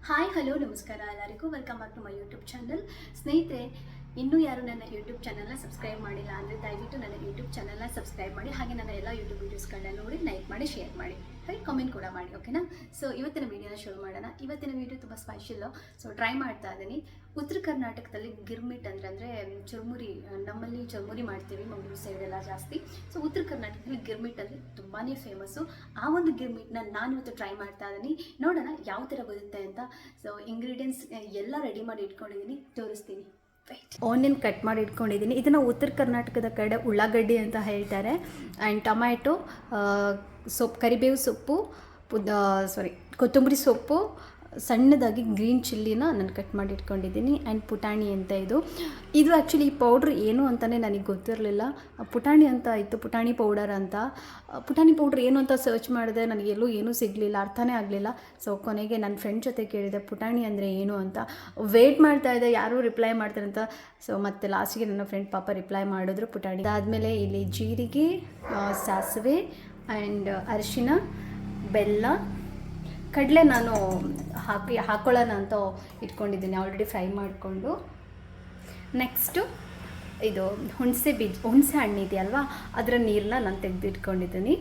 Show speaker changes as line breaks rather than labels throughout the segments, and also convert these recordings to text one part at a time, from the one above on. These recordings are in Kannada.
ಹಾಯ್ ಹಲೋ ನಮಸ್ಕಾರ ಎಲ್ಲರಿಗೂ welcome back to my YouTube channel. ಸ್ನೇಹಿತರೆ, ಇನ್ನೂ ಯಾರು ನನ್ನ ಯೂಟ್ಯೂಬ್ ಚಾನಲ್ನ ಸಬ್ಸ್ಕ್ರೈಬ್ ಮಾಡಿಲ್ಲ ಅಂದರೆ ದಯವಿಟ್ಟು ನನ್ನ ಯೂಟ್ಯೂಬ್ ಚಾನಲ್ನ ಸಬ್ಸ್ಕ್ರೈಬ್ ಮಾಡಿ. ಹಾಗೆ ನನ್ನ ಎಲ್ಲ ಯೂಟ್ಯೂಬ್ ವೀಡಿಯೋಸ್ಗಳನ್ನ ನೋಡಿ ಲೈಕ್ ಮಾಡಿ, ಶೇರ್ ಮಾಡಿ, ಹಾಗೆ ಕಮೆಂಟ್ ಕೂಡ ಮಾಡಿ. ಓಕೆನಾ? ಸೊ ಇವತ್ತಿನ ವೀಡಿಯೋನ ಶುರು ಮಾಡೋಣ. ಇವತ್ತಿನ ವೀಡಿಯೋ ತುಂಬ ಸ್ಪೆಷಲ್ಲು. ಸೊ ಟ್ರೈ ಮಾಡ್ತಾ ಇದ್ದೀನಿ. ಉತ್ತರ ಕರ್ನಾಟಕದಲ್ಲಿ ಗಿರ್ಮಿಟ್ ಅಂದರೆ ಚುರುಮುರಿ, ನಮ್ಮಲ್ಲಿ ಚುರುಮುರಿ ಮಾಡ್ತೀವಿ, ಮಂಗಳೂರು ಸೈಡೆಲ್ಲ ಜಾಸ್ತಿ. ಸೊ ಉತ್ತರ ಕರ್ನಾಟಕದಲ್ಲಿ ಗಿರ್ಮಿಟ್ ಅಂದರೆ ತುಂಬಾ ಫೇಮಸ್ಸು. ಆ ಒಂದು ಗಿರ್ಮಿಟ್ನ ನಾನು ಇವತ್ತು ಟ್ರೈ ಮಾಡ್ತಾ ಇದ್ದೀನಿ. ನೋಡೋಣ ಯಾವ ಥರ ಬರುತ್ತೆ ಅಂತ. ಸೊ ಇಂಗ್ರೀಡಿಯೆಂಟ್ಸ್ ಎಲ್ಲ ರೆಡಿ ಮಾಡಿ ಇಟ್ಕೊಂಡಿದ್ದೀನಿ, ತೋರಿಸ್ತೀನಿ. ಆನಿಯನ್ ಕಟ್ ಮಾಡಿ ಇಟ್ಕೊಂಡಿದ್ದೀನಿ. ಇದನ್ನು ಉತ್ತರ ಕರ್ನಾಟಕದ ಕಡೆ ಉಳ್ಳಾಗಡ್ಡಿ ಅಂತ ಹೇಳ್ತಾರೆ. ಆ್ಯಂಡ್ ಟೊಮ್ಯಾಟೊ, ಕರಿಬೇವು ಸೊಪ್ಪು, ಕೊತ್ತಂಬರಿ ಸೊಪ್ಪು, ಸಣ್ಣದಾಗಿ ಗ್ರೀನ್ ಚಿಲ್ಲಿನ ನಾನು ಕಟ್ ಮಾಡಿ ಇಟ್ಕೊಂಡಿದ್ದೀನಿ. ಆ್ಯಂಡ್ ಪುಟಾಣಿ ಅಂತ ಇದು ಆ್ಯಕ್ಚುಲಿ ಈ ಪೌಡ್ರ್ ಏನು ಅಂತಲೇ ನನಗೆ ಗೊತ್ತಿರಲಿಲ್ಲ. ಪುಟಾಣಿ ಅಂತ ಇತ್ತು, ಪುಟಾಣಿ ಪೌಡರ್ ಅಂತ. ಪುಟಾಣಿ ಪೌಡ್ರ್ ಏನು ಅಂತ ಸರ್ಚ್ ಮಾಡಿದೆ, ನನಗೆ ಎಲ್ಲೂ ಏನೂ ಸಿಗಲಿಲ್ಲ, ಅರ್ಥನೇ ಆಗಲಿಲ್ಲ. ಸೊ ಕೊನೆಗೆ ನನ್ನ ಫ್ರೆಂಡ್ ಜೊತೆ ಕೇಳಿದೆ ಪುಟಾಣಿ ಅಂದರೆ ಏನು ಅಂತ. ವೆಯ್ಟ್ ಮಾಡ್ತಾಯಿದ್ದೆ ಯಾರೂ ರಿಪ್ಲೈ ಮಾಡ್ತಾರೆ ಅಂತ. ಸೊ ಮತ್ತು ಲಾಸ್ಟಿಗೆ ನನ್ನ ಫ್ರೆಂಡ್ ಪಾಪ ರಿಪ್ಲೈ ಮಾಡಿದ್ರು ಪುಟಾಣಿ. ಅದಾದಮೇಲೆ ಇಲ್ಲಿ ಜೀರಿಗೆ, ಸಾಸಿವೆ ಆ್ಯಂಡ್ ಅರಿಶಿನ, ಬೆಲ್ಲ, ಕಡಲೆ ನಾನು ಹಾಕೊಳ್ಳೋಣ ಅಂತ ಇಟ್ಕೊಂಡಿದ್ದೀನಿ, ಆಲ್ರೆಡಿ ಫ್ರೈ ಮಾಡಿಕೊಂಡು. ನೆಕ್ಸ್ಟು ಇದು ಹುಣಸೆ ಹಣ್ಣು ಇದೆಯಲ್ವಾ, ಅದರ ನೀರನ್ನ ನಾನು ತೆಗೆದಿಟ್ಕೊಂಡಿದ್ದೀನಿ.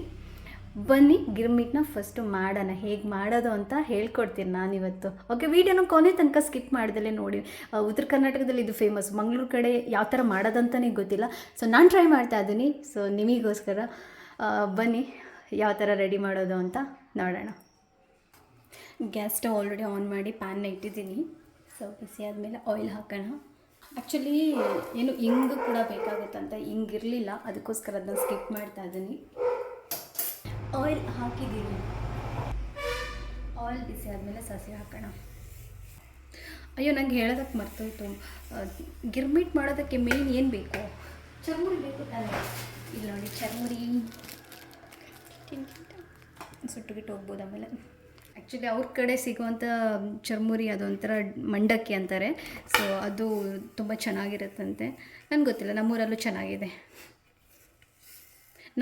ಬನ್ನಿ ಗಿರ್ಮಿಟ್ನ ಫಸ್ಟು ಮಾಡೋಣ. ಹೇಗೆ ಮಾಡೋದು ಅಂತ ಹೇಳ್ಕೊಡ್ತೀನಿ ನಾನಿವತ್ತು. ಓಕೆ, ವೀಡಿಯೋನ ಕೊನೆ ತನಕ ಸ್ಕಿಪ್ ಮಾಡ್ದಲೇ ನೋಡಿ. ಉತ್ತರ ಕರ್ನಾಟಕದಲ್ಲಿ ಇದು ಫೇಮಸ್. ಮಂಗಳೂರು ಕಡೆ ಯಾವ ಥರ ಮಾಡೋದಂತಲೇ ಗೊತ್ತಿಲ್ಲ. ಸೊ ನಾನು ಟ್ರೈ ಮಾಡ್ತಾ ಇದ್ದೀನಿ. ಸೊ ನಿಮಗೋಸ್ಕರ ಬನ್ನಿ ಯಾವ ಥರ ರೆಡಿ ಮಾಡೋದು ಅಂತ ನೋಡೋಣ. ಗ್ಯಾಸ್ ಸ್ಟವ್ ಆಲ್ರೆಡಿ ಆನ್ ಮಾಡಿ ಪ್ಯಾನ್ನ ಇಟ್ಟಿದ್ದೀನಿ. ಸೊ ಬಿಸಿ ಆದಮೇಲೆ ಆಯಿಲ್ ಹಾಕೋಣ. ಆ್ಯಕ್ಚುಲಿ ಏನು ಇಂಗು ಕೂಡ ಬೇಕಾಗುತ್ತಂತ, ಇಂಗಿರಲಿಲ್ಲ, ಅದಕ್ಕೋಸ್ಕರ ಅದನ್ನ ಸ್ಕಿಪ್ ಮಾಡ್ತಾ ಇದ್ದೀನಿ. ಆಯಿಲ್ ಹಾಕಿದ್ದೀನಿ. ಆಯಿಲ್ ಬಿಸಿ ಆದಮೇಲೆ ಸಾಸಿವೆ ಹಾಕೋಣ. ಅಯ್ಯೋ, ನಂಗೆ ಹೇಳೋದಕ್ಕೆ ಮರ್ತೋಯ್ತು. ಗಿರ್ಮಿಟ್ ಮಾಡೋದಕ್ಕೆ ಮೇನ್ ಏನು ಬೇಕು? ಚರ್ಮುರಿ ಬೇಕು ತಾನೆ. ಇಲ್ಲಿ ನೋಡಿ, ಚರ್ಮುರಿ ಸುಟ್ಟುಗಿಟ್ಟು ಹೋಗ್ಬೋದು. ಆಮೇಲೆ ಆ್ಯಕ್ಚುಲಿ ಅವ್ರ ಕಡೆ ಸಿಗುವಂಥ ಚರ್ಮುರಿ ಅದೊಂಥರ ಮಂಡಕ್ಕಿ ಅಂತಾರೆ. ಸೊ ಅದು ತುಂಬ ಚೆನ್ನಾಗಿರುತ್ತಂತೆ. ನನಗೆ ಗೊತ್ತಿಲ್ಲ, ನಮ್ಮೂರಲ್ಲೂ ಚೆನ್ನಾಗಿದೆ.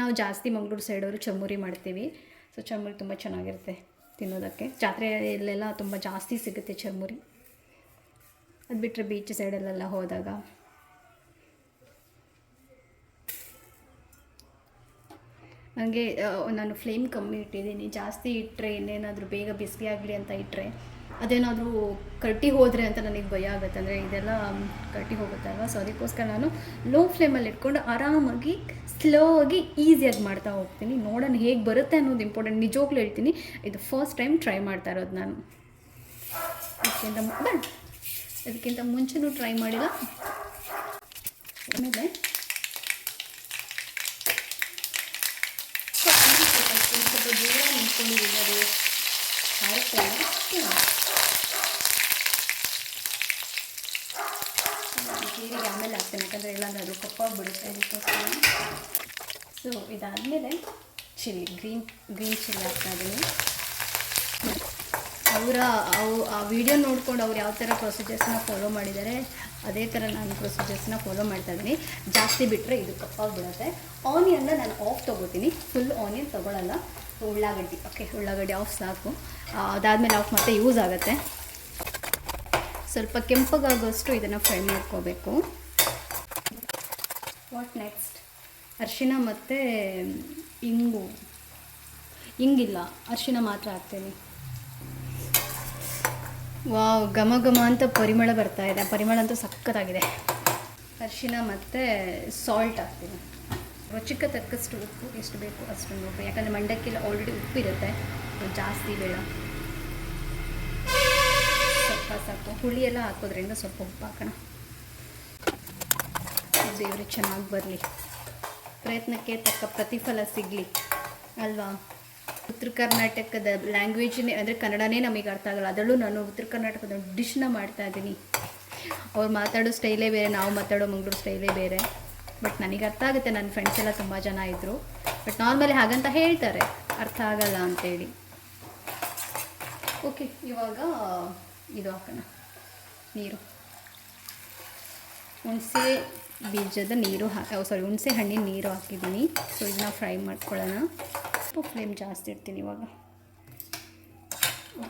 ನಾವು ಜಾಸ್ತಿ ಮಂಗಳೂರು ಸೈಡವರು ಚರ್ಮುರಿ ಮಾಡ್ತೀವಿ. ಸೊ ಚರ್ಮುರಿ ತುಂಬ ಚೆನ್ನಾಗಿರುತ್ತೆ ತಿನ್ನೋದಕ್ಕೆ. ಜಾತ್ರೆಯಲ್ಲೆಲ್ಲ ತುಂಬ ಜಾಸ್ತಿ ಸಿಗುತ್ತೆ ಚರ್ಮುರಿ. ಅದು ಬಿಟ್ಟರೆ ಬೀಚ್ ಸೈಡಲ್ಲೆಲ್ಲ ಹೋದಾಗ. ನನಗೆ ನಾನು ಫ್ಲೇಮ್ ಕಮ್ಮಿ ಇಟ್ಟಿದ್ದೀನಿ. ಜಾಸ್ತಿ ಇಟ್ಟರೆ ಇನ್ನೇನಾದರೂ ಬೇಗ ಬಿಸಿ ಆಗಲಿ ಅಂತ ಇಟ್ಟರೆ ಅದೇನಾದರೂ ಕಟ್ಟಿ ಹೋದರೆ ಅಂತ ನನಗೆ ಭಯ ಆಗುತ್ತೆ. ಅಂದರೆ ಇದೆಲ್ಲ ಕಟ್ಟಿ ಹೋಗುತ್ತಲ್ವ. ಸೊ ಅದಕ್ಕೋಸ್ಕರ ನಾನು ಲೋ ಫ್ಲೇಮಲ್ಲಿ ಇಟ್ಕೊಂಡು ಆರಾಮಾಗಿ ಸ್ಲೋ ಆಗಿ ಈಸಿಯಾಗಿ ಮಾಡ್ತಾ ಹೋಗ್ತೀನಿ. ನೋಡೋಣ ಹೇಗೆ ಬರುತ್ತೆ ಅನ್ನೋದು ಇಂಪಾರ್ಟೆಂಟ್. ನಿಜವಾಗ್ಲೂ ಹೇಳ್ತೀನಿ, ಇದು ಫಸ್ಟ್ ಟೈಮ್ ಟ್ರೈ ಮಾಡ್ತಾ ಇರೋದು ನಾನು. ಅದಕ್ಕಿಂತ ಮುಂಚೆನೂ ಟ್ರೈ ಮಾಡಿಲ್ಲ. ಆಮೇಲೆ ಸ್ವಲ್ಪ ದೂರ ನಿಂತ್ಕೊಂಡಿದ್ದೀನಿ, ಅದು ಹಾರುತ್ತಲ್ಲ. ಜೀರಿಗೆ ಆಮೇಲೆ ಹಾಕ್ತೇನೆ, ಯಾಕಂದರೆ ಇಲ್ಲಾಂದರೆ ಅದು ಕಪ್ಪಾಗಿಬಿಡುತ್ತೆ, ಅದಕ್ಕೋಸ್ಕರ. ಸೊ ಇದಾದಮೇಲೆ ಗ್ರೀನ್ ಚಿಲ್ಲಿ ಹಾಕ್ತಾಯಿದ್ದೀನಿ. ಆ ವಿಡಿಯೋ ನೋಡ್ಕೊಂಡು ಅವ್ರು ಯಾವ ಥರ ಪ್ರೊಸೀಜರ್ಸ್ನ ಫಾಲೋ ಮಾಡಿದ್ದಾರೆ ಅದೇ ಥರ ನಾನು ಪ್ರೊಸೀಜರ್ಸ್ನ ಫಾಲೋ ಮಾಡ್ತಾಯಿದ್ದೀನಿ. ಜಾಸ್ತಿ ಬಿಟ್ಟರೆ ಇದು ಕಪ್ಪಾಗಿಬಿಡುತ್ತೆ. ಆನಿಯನ್ನ ನಾನು ಆಫ್ ತೊಗೋತೀನಿ, ಫುಲ್ ಆನಿಯನ್ ತೊಗೊಳ್ಳಲ್ಲ. ಉಳ್ಳಾಗಡ್ಡಿ, ಓಕೆ, ಉಳ್ಳಾಗಡ್ಡಿ ಆಫ್ ಸಾಕು. ಅದಾದಮೇಲೆ ಆಫ್ ಮತ್ತೆ ಯೂಸ್ ಆಗುತ್ತೆ. ಸ್ವಲ್ಪ ಕೆಂಪಗಾಗೋಷ್ಟು ಇದನ್ನು ಫ್ರೈ ಮಾಡ್ಕೋಬೇಕು. What next? ಅರಿಶಿನ ಮತ್ತು ಇಂಗಿಲ್ಲ, ಅರಿಶಿನ ಮಾತ್ರ ಹಾಕ್ತೀನಿ. ವಾವ್, ಘಮ ಘಮ ಅಂತ ಪರಿಮಳ ಬರ್ತಾ ಇದೆ. ಪರಿಮಳ ಅಂತೂ ಸಖತ್ತಾಗಿದೆ. ಅರಿಶಿನ ಮತ್ತು ಸಾಲ್ಟ್ ಹಾಕ್ತೀನಿ. ರುಚಿಗೆ ತಕ್ಕಷ್ಟು ಉಪ್ಪು, ಎಷ್ಟು ಬೇಕು ಅಷ್ಟೊಂದು ಉಪ್ಪು, ಯಾಕಂದರೆ ಮಂಡಕ್ಕಿಲ್ಲ ಆಲ್ರೆಡಿ ಉಪ್ಪಿರುತ್ತೆ, ಜಾಸ್ತಿ ಬೇಡ, ಸ್ವಲ್ಪ ಸಾಕು. ಹುಳಿ ಎಲ್ಲ ಹಾಕೋದ್ರಿಂದ ಸ್ವಲ್ಪ ಉಪ್ಪು ಹಾಕೋಣ. ದೇವ್ರಿಗೆ ಚೆನ್ನಾಗಿ ಬರಲಿ, ಪ್ರಯತ್ನಕ್ಕೆ ತಕ್ಕ ಪ್ರತಿಫಲ ಸಿಗಲಿ ಅಲ್ವಾ. ಉತ್ತರ ಕರ್ನಾಟಕದ ಲ್ಯಾಂಗ್ವೇಜ್ನೇ ಅಂದರೆ ಕನ್ನಡನೇ ನಮಗೆ ಅರ್ಥ ಆಗಲ್ಲ, ಅದರಲ್ಲೂ ನಾನು ಉತ್ತರ ಕರ್ನಾಟಕದ ಡಿಶ್ನ ಮಾಡ್ತಾಯಿದ್ದೀನಿ. ಅವ್ರು ಮಾತಾಡೋ ಸ್ಟೈಲೇ ಬೇರೆ, ನಾವು ಮಾತಾಡೋ ಮಂಗಳೂರು ಸ್ಟೈಲೇ ಬೇರೆ. ಬಟ್ ನನಗೆ ಅರ್ಥ ಆಗುತ್ತೆ. ನನ್ನ ಫ್ರೆಂಡ್ಸ್ ಎಲ್ಲ ತುಂಬ ಜನ ಇದ್ದರು, ಬಟ್ ನಾರ್ಮಲಿ ಹಾಗಂತ ಹೇಳ್ತಾರೆ, ಅರ್ಥ ಆಗಲ್ಲ ಅಂಥೇಳಿ. ಓಕೆ, ಇವಾಗ ಇದು ಹಾಕೋಣ, ನೀರು. ಹುಣಸೆ ಬೀಜದ ನೀರು ಹುಣಸೆ ಹಣ್ಣಿನ ನೀರು ಹಾಕಿದ್ದೀನಿ. ಸೊ ಇದನ್ನ ಫ್ರೈ ಮಾಡ್ಕೊಳ್ಳೋಣ. ಫ್ಲೇಮ್ ಜಾಸ್ತಿ ಇಡ್ತೀನಿ. ಇವಾಗ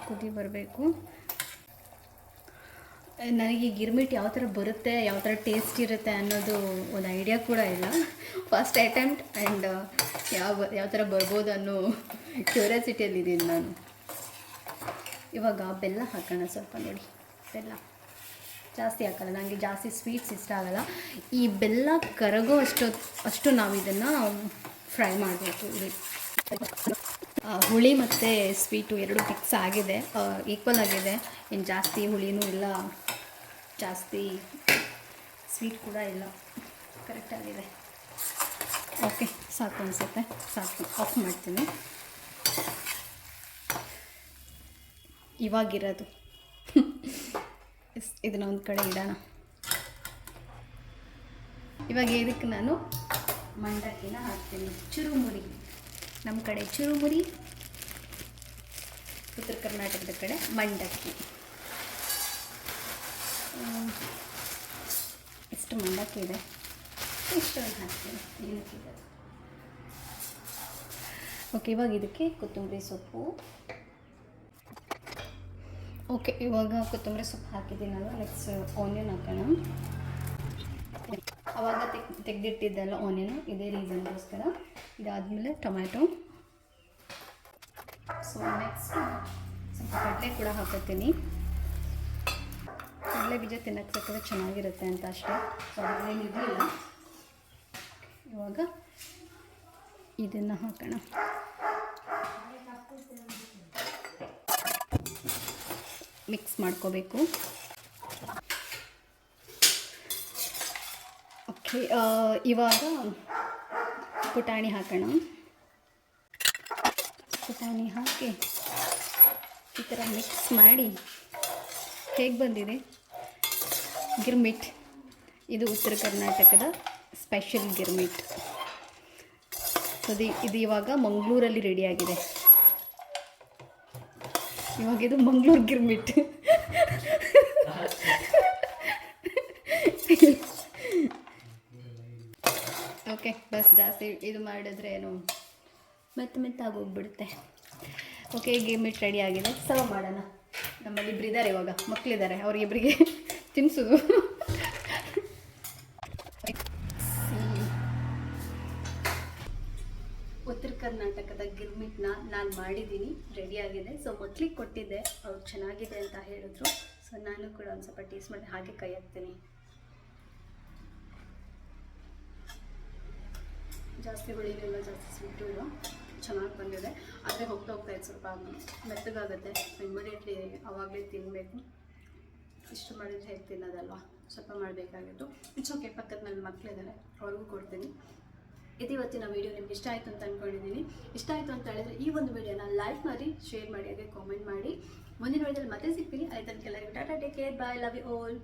ಕುದಿ ಬರಬೇಕು. ನನಗೆ ಗಿರ್ಮಿಟ್ ಯಾವ ಥರ ಬರುತ್ತೆ, ಯಾವ ಥರ ಟೇಸ್ಟ್ ಇರುತ್ತೆ ಅನ್ನೋದು ಒಂದು ಐಡಿಯಾ ಕೂಡ ಇಲ್ಲ. ಫಸ್ಟ್ ಅಟೆಂಪ್ಟ್ ಆ್ಯಂಡ್ ಯಾವ ಥರ ಬರ್ಬೋದು ಅನ್ನೋ ಕ್ಯೂರಿಯಾಸಿಟಿಯಲ್ಲಿದ್ದೀನಿ ನಾನು. ಇವಾಗ ಬೆಲ್ಲ ಹಾಕೋಣ ಸ್ವಲ್ಪ. ನೋಡಿ, ಬೆಲ್ಲ ಜಾಸ್ತಿ ಹಾಕಲ್ಲ, ನನಗೆ ಜಾಸ್ತಿ ಸ್ವೀಟ್ಸ್ ಇಷ್ಟ ಆಗಲ್ಲ. ಈ ಬೆಲ್ಲ ಕರಗೋ ಅಷ್ಟು ನಾವು ಇದನ್ನು ಫ್ರೈ ಮಾಡಬೇಕು. ಇದು ಹುಳಿ ಮತ್ತು ಸ್ವೀಟು ಎರಡು ಮಿಕ್ಸ್ ಆಗಿದೆ, ಈಕ್ವಲ್ ಆಗಿದೆ. ಏನು ಜಾಸ್ತಿ ಹುಳಿನೂ ಇಲ್ಲ, ಜಾಸ್ತಿ ಸ್ವೀಟ್ ಕೂಡ ಇಲ್ಲ, ಕರೆಕ್ಟಾಗಿದೆ. ಓಕೆ, ಸಾಕು ಅನಿಸುತ್ತೆ, ಸಾಕು. ಆಫ್ ಮಾಡ್ತೀನಿ. ಇವಾಗಿರೋದು ಇದನ್ನ ಒಂದು ಕಡೆ ಇಡೋಣ. ಇವಾಗ ಇದಕ್ಕೆ ನಾನು ಮಂಡಕ್ಕಿನ ಹಾಕ್ತೀನಿ. ಚುರುಮುರಿ, ನಮ್ಮ ಕಡೆ ಚುರುಮುರಿ, ಉತ್ತರ ಕರ್ನಾಟಕದ ಕಡೆ ಮಂಡಕ್ಕಿ. ಇಷ್ಟು ಮಂಡಕ್ಕಿ ಇದೆ, ಇಷ್ಟೊಂದು ಹಾಕ್ತೀನಿ. ಏನಕ್ಕಿದೆ? ಓಕೆ, ಇವಾಗ ಇದಕ್ಕೆ ಕೊತ್ತಂಬರಿ ಸೊಪ್ಪು. ಓಕೆ, ಇವಾಗ ಕೊತ್ತಂಬರಿ ಸೊಪ್ಪು ಹಾಕಿದ್ದೀನಲ್ಲ, ನೆಕ್ಸ್ಟ್ ಆನಿಯನ್ ಹಾಕೋಣ. ಆವಾಗ ತೆಗೆದಿಟ್ಟಿದ್ದಲ್ಲ ಆನಿಯನು, ಇದೇ ರೀಸನ್ಗೋಸ್ಕರ. ಇದಾದಮೇಲೆ ಟೊಮ್ಯಾಟೊ. ಸೊ ನೆಕ್ಸ್ಟ್ ಸ್ವಲ್ಪ ಕಡಲೆ ಕೂಡ ಹಾಕೋತೀನಿ. ಕಡಲೆ ಬೀಜ ತಿನ್ನಕ್ಕೆ ಸಿಕ್ಕಿದ್ರೆ ಚೆನ್ನಾಗಿರುತ್ತೆ ಅಂತ ಅಷ್ಟೇ. ಸೊ ಅದೇನು ಇರಲಿಲ್ಲ. ಇವಾಗ ಇದನ್ನು ಹಾಕೋಣ. ಮಿಕ್ಸ್ ಮಾಡ್ಕೋಬೇಕು. ಓಕೆ, ಇವಾಗ ಪುಟಾಣಿ ಹಾಕೋಣ. ಪುಟಾಣಿ ಹಾಕಿ ಈ ಥರ ಮಿಕ್ಸ್ ಮಾಡಿ. ಹೇಗೆ ಬಂದಿದೆ ಗಿರ್ಮಿಟ್? ಇದು ಉತ್ತರ ಕರ್ನಾಟಕದ ಸ್ಪೆಷಲ್ ಗಿರ್ಮಿಟ್. ಇದು ಇವಾಗ ಮಂಗಳೂರಲ್ಲಿ ರೆಡಿಯಾಗಿದೆ. ಇವಾಗ ಇದು ಮಂಗಳೂರು ಗಿರ್ಮಿಟ್. ಓಕೆ, ಬಸ್ ಜಾಸ್ತಿ ಇದು ಮಾಡಿದ್ರೆ ಏನು ಮೆತ್ತಾಗೋಗ್ಬಿಡುತ್ತೆ. ಓಕೆ, ಗಿರ್ಮಿಟ್ ರೆಡಿ ಆಗಿದೆ. ಸರ್ವ್ ಮಾಡೋಣ. ನಮ್ಮಲ್ಲಿ ಇಬ್ಬರು ಇದ್ದಾರೆ, ಇವಾಗ ಮಕ್ಕಳಿದ್ದಾರೆ, ಅವ್ರಿಗಿಬ್ಬರಿಗೆ ತಿನ್ನಿಸೋದು. ಉತ್ತರ ಕರ್ನಾಟಕದ ಗಿರ್ಮಿಟ್ನ ನಾನು ಮಾಡಿದ್ದೀನಿ, ರೆಡಿಯಾಗಿದೆ. ಸೊ ಮಕ್ಳಿಗೆ ಕೊಟ್ಟಿದ್ದೆ, ಅವ್ರು ಚೆನ್ನಾಗಿದೆ ಅಂತ ಹೇಳಿದ್ರು. ಸೊ ನಾನು ಕೂಡ ಒಂದು ಸ್ವಲ್ಪ ಟೇಸ್ಟ್ ಮಾಡಿ ಹಾಗೆ ಕೈ ಹಾಕ್ತೀನಿ. ಜಾಸ್ತಿ ಹುಳಿನಿಲ್ಲ, ಜಾಸ್ತಿ ಸ್ವೀಟು ಇಲ್ಲ, ಚೆನ್ನಾಗಿ ಬಂದಿದೆ. ಆದರೆ ಹೋಗ್ತಾ ಇತ್ತು ಸ್ವಲ್ಪ ಮೆತ್ತಗಾಗುತ್ತೆ. ಇಮಿಡಿಯೇಟ್ಲಿ ಅವಾಗಲೇ ತಿನ್ನಬೇಕು. ಇಷ್ಟು ಮಾಡಿದರೆ ಹೇಗೆ ತಿನ್ನೋದಲ್ವ, ಸ್ವಲ್ಪ ಮಾಡಬೇಕಾಗಿತ್ತು. ಇಟ್ಸ್ ಓಕೆ, ಪಕ್ಕದ ಮೇಲೆ ಮಕ್ಕಳಿದ್ದಾರೆ, ಅವ್ರಿಗೂ ಕೊಡ್ತೀನಿ. ಇದು ಇವತ್ತಿನ ವೀಡಿಯೋ ನಿಮ್ಗೆ ಇಷ್ಟ ಆಯಿತು ಅಂತ ಅಂದ್ಕೊಂಡಿದ್ದೀನಿ. ಇಷ್ಟ ಆಯಿತು ಅಂತ ಹೇಳಿದ್ರೆ ಈ ಒಂದು ವೀಡಿಯೋನ ಲೈಕ್ ಮಾಡಿ, ಶೇರ್ ಮಾಡಿ, ಹಾಗೆ ಕಾಮೆಂಟ್ ಮಾಡಿ. ಮುಂದಿನ ವೀಡಿಯೋದಲ್ಲಿ ಮತ್ತೆ ಸಿಗ್ತೀನಿ. ಅಲ್ಲಿ ತನಕ ಎಲ್ಲರಿಗೂ tata, take care, bye, love you all.